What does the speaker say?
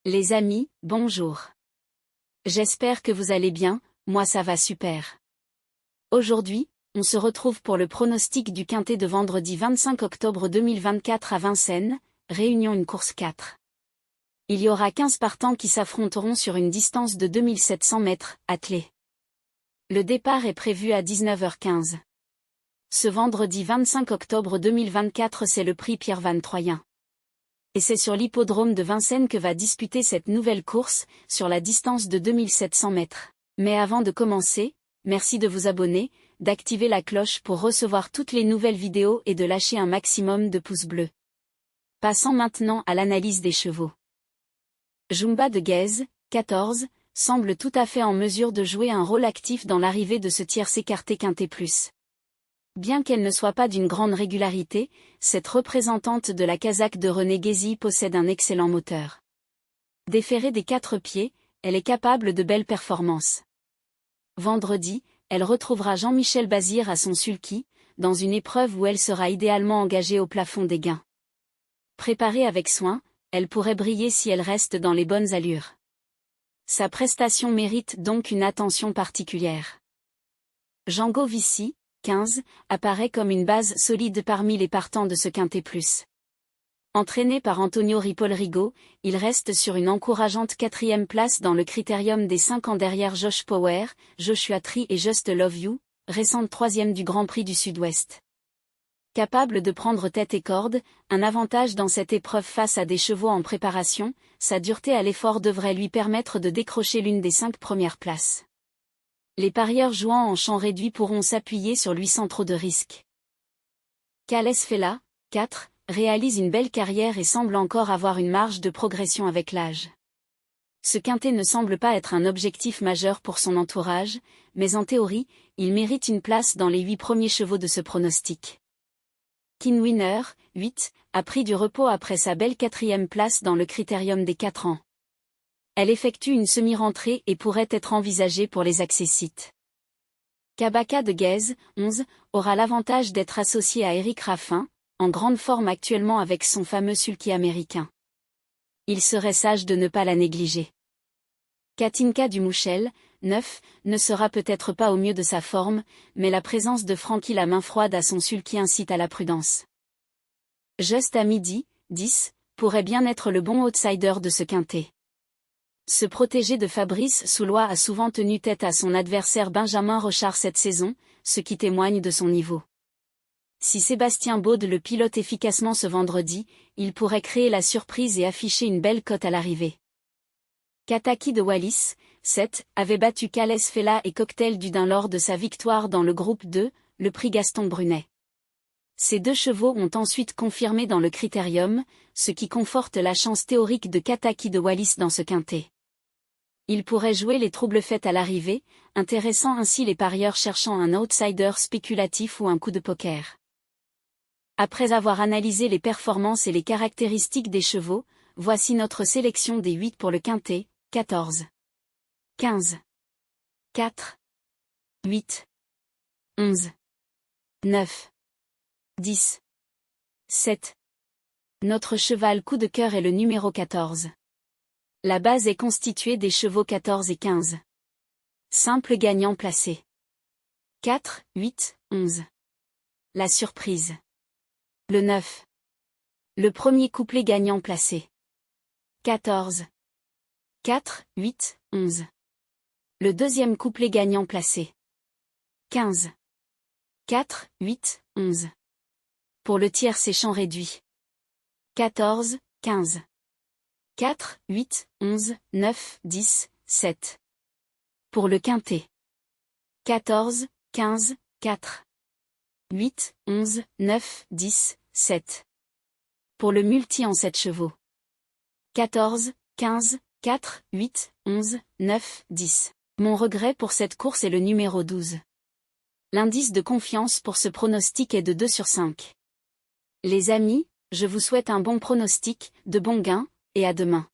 Les amis, bonjour. J'espère que vous allez bien, moi ça va super. Aujourd'hui, on se retrouve pour le pronostic du quintet de vendredi 25 octobre 2024 à Vincennes, Réunion une course 4. Il y aura 15 partants qui s'affronteront sur une distance de 2700 mètres, attelés. Le départ est prévu à 19h15. Ce vendredi 25 octobre 2024 c'est le prix Pierre Van Troyen. Et c'est sur l'hippodrome de Vincennes que va disputer cette nouvelle course, sur la distance de 2700 mètres. Mais avant de commencer, merci de vous abonner, d'activer la cloche pour recevoir toutes les nouvelles vidéos et de lâcher un maximum de pouces bleus. Passons maintenant à l'analyse des chevaux. Jumba de Guèze, 14, semble tout à fait en mesure de jouer un rôle actif dans l'arrivée de ce tierce écarté quintet plus. Bien qu'elle ne soit pas d'une grande régularité, cette représentante de la casaque de René Guézy possède un excellent moteur. Déferrée des 4 pieds, elle est capable de belles performances. Vendredi, elle retrouvera Jean-Michel Bazir à son sulky, dans une épreuve où elle sera idéalement engagée au plafond des gains. Préparée avec soin, elle pourrait briller si elle reste dans les bonnes allures. Sa prestation mérite donc une attention particulière. Django Vici, 15, apparaît comme une base solide parmi les partants de ce quintet plus. Entraîné par Antonio Ripoll-Rigaud, il reste sur une encourageante 4e place dans le critérium des 5 ans derrière Josh Power, Joshua Tree et Just Love You, récente 3e du Grand Prix du Sud-Ouest. Capable de prendre tête et corde, un avantage dans cette épreuve face à des chevaux en préparation, sa dureté à l'effort devrait lui permettre de décrocher l'une des 5 premières places. Les parieurs jouant en champ réduit pourront s'appuyer sur lui sans trop de risques. Cales Fella, 4, réalise une belle carrière et semble encore avoir une marge de progression avec l'âge. Ce quintet ne semble pas être un objectif majeur pour son entourage, mais en théorie, il mérite une place dans les 8 premiers chevaux de ce pronostic. King Winner, 8, a pris du repos après sa belle 4e place dans le critérium des 4 ans. Elle effectue une semi-rentrée et pourrait être envisagée pour les accessites. Kabaka de Guèze, 11, aura l'avantage d'être associé à Éric Raffin, en grande forme actuellement avec son fameux sulky américain. Il serait sage de ne pas la négliger. Katinka du Mouchel, 9, ne sera peut-être pas au mieux de sa forme, mais la présence de Francky la main froide à son sulky incite à la prudence. Just à midi, 10, pourrait bien être le bon outsider de ce quintet. Ce protégé de Fabrice Soulois a souvent tenu tête à son adversaire Benjamin Rochard cette saison, ce qui témoigne de son niveau. Si Sébastien Baude le pilote efficacement ce vendredi, il pourrait créer la surprise et afficher une belle cote à l'arrivée. Kataki de Wallis, 7, avait battu Cales Fella et Cocktail du Dain lors de sa victoire dans le groupe 2, le prix Gaston Brunet. Ces 2 chevaux ont ensuite confirmé dans le critérium, ce qui conforte la chance théorique de Kataki de Wallis dans ce quintet. Il pourrait jouer les troubles faits à l'arrivée, intéressant ainsi les parieurs cherchant un outsider spéculatif ou un coup de poker. Après avoir analysé les performances et les caractéristiques des chevaux, voici notre sélection des 8 pour le quintet, 14, 15, 4, 8, 11, 9, 10, 7. Notre cheval coup de cœur est le numéro 14. La base est constituée des chevaux 14 et 15. Simple gagnant placé. 4, 8, 11. La surprise. Le 9. Le premier couplet gagnant placé. 14. 4, 8, 11. Le deuxième couplet gagnant placé. 15. 4, 8, 11. Pour le tiers c'est champ réduit. 14, 15. 4, 8, 11, 9, 10, 7. Pour le quintet. 14, 15, 4. 8, 11, 9, 10, 7. Pour le multi en 7 chevaux. 14, 15, 4, 8, 11, 9, 10. Mon regret pour cette course est le numéro 12. L'indice de confiance pour ce pronostic est de 2 sur 5. Les amis, je vous souhaite un bon pronostic, de bons gains, et à demain.